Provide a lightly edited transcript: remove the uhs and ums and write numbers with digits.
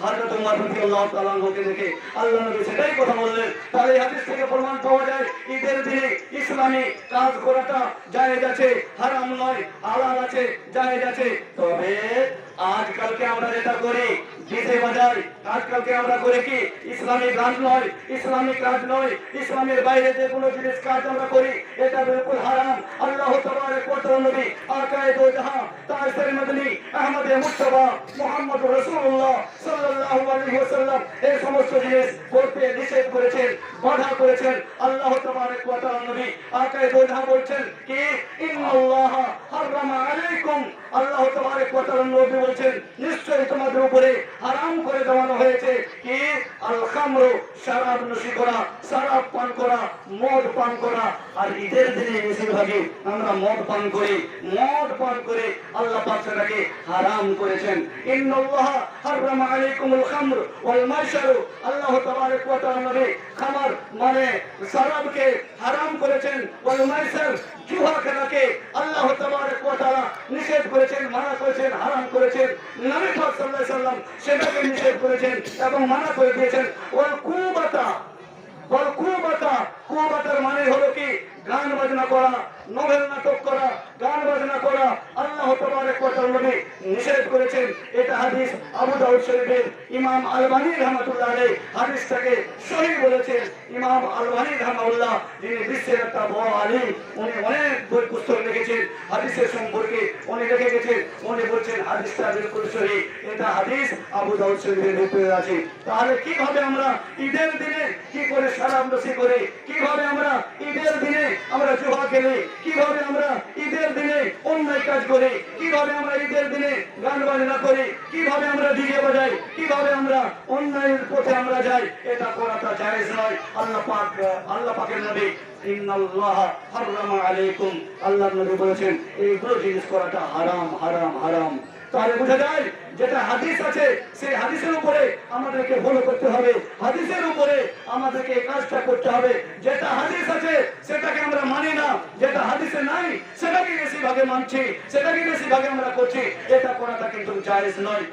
হযরত ওমর রাদিয়াল্লাহু তাআলা আনহুকে দেখে আল্লাহ নবী সেটাই কথা বললেন। তাহলে এই হাদিস থেকে প্রমাণ পাওয়া যায় ঈদের দিনে ইসলামী কাজ করাটা জায়েজ আছে, হারাম নয়, হালাল আছে, জায়েজ আছে। তবে আজকালকে আমরা যেটা করি ডিজে বাজাই, আজকালকে আমরা করে কি ইসলামী গান নয়, ইসলামিক কাজ নয়, ইসলামের বাইরে যে কোনো জিনিস কাজ আমরা করি এটা বিলকুল হারাম। আল্লাহ তাবারক ওয়া তাআলা নবী আকায়ে দো জাহান তাজদার মদনী আহমদ মুস্তাফা মুহাম্মদ রাসূলুল্লাহ সাল্লাল্লাহু আলাইহি ওয়াসাল্লাম এই সমস্ত জিনিস করতে নিষেধ করেছেন, বাধা করেছেন। আল্লাহ তাবারক ওয়া তাআলা নবী আকায়ে দো জাহান বলছেন কি ইন্নাল্লাহা হারামা আলাইকুম, আল্লাহ তাবারক ওয়া তাআলা নবী বলছেন নিশ্চয়ই তোমাদের উপরে হারাম করে দেওয়ানো হয়েছে কি আল খামরু, শরাব নশি করা, শরাব পান করা, মদ পান করা। আর ঈদের দিনে বেশিরভাগই আমরা মদ পান করি, মদ পান করে আল্লাহ পাক সেটাকে হারাম করেছেন। ইন্নাল্লাহা হারামা আলাইকুমুল খামর ওয়াল মাইসির, আল্লাহ তাবারক ওয়া তাআলা নবী খামর মানে শরাবকে হারাম করেছেন, ওয়াল মাইসির জুয়া খেলাকে আল্লাহ তাবারক ওয়া তাআলা নিষেধ করেছেন, মানা করেছেন, হারাম করেছেন। নবী পাক সাল্লাল্লাহু আলাইহি ওয়াসাল্লাম সেটাকে নিষেধ করেছেন এবং মানা করে দিয়েছেন। ওয়াল কুবাতা, ওয়াল কুবাতা, কুবাতার মানে হলো কি গান বাজনা করা, নোবেল নাটক করা, গান বাজনা করা আল্লাহ তাবারক ওয়া তাআলা নবী নিষেধ করেছেন। এটা হাদিস আবু দাউদ শরীফের ইমাম আলবানী রাহমাতুল্লাহ আলাইহি হাদিসটাকে সহিহ বলেছেন। ইমাম আলবানী রাহমাতুল্লাহ যিনি বিশ্বের একটা বড় আলিম, উনি অনেক বই পুস্তক লিখেছেন হাদিসের সম্পর্কে, উনি লিখে গেছেন, উনি বলছেন হাদিসটা বিলকুল সহিহ। এটা হাদিস আবু দাউদ শরীফের ভিতরে আছে। তাহলে কিভাবে আমরা ঈদের দিনে কি করে শরাব নশি করে, কিভাবে আমরা ঈদের দিনে আমরা জুয়া খেলি, কিভাবে আমরা ঈদের দিনে অন্যায় কাজ করি, কিভাবে আমরা ঈদের দিনে গান বাজনা করি, কিভাবে আমরা ডিজে বাজাই, কিভাবে আমরা অন্যায়ের পথে আমরা যাই, এটা করাটা জায়েজ নয়। আল্লাহ পাকের নবী ইন্নাল্লাহা হারামা আলাইকুম, আল্লাহর নবী বলেছেন এইগুলো জিনিস করাটা হারাম, হারাম, হারাম। তাহলে বোঝা যায় যেটা হাদিস আছে সেই হাদিসের উপরে আমাদেরকে ফলো করতে হবে, হাদিসের উপরে আমাদেরকে কাজটা করতে হবে। যেটা হাদিস আছে সেটাকে আমরা মানি না, যেটা হাদিসে নাই সেটাকে বেশি ভাগে মানছি, সেটাকে বেশি ভাগে আমরা করছি, এটা করাটা কিন্তু জায়েজ নয়।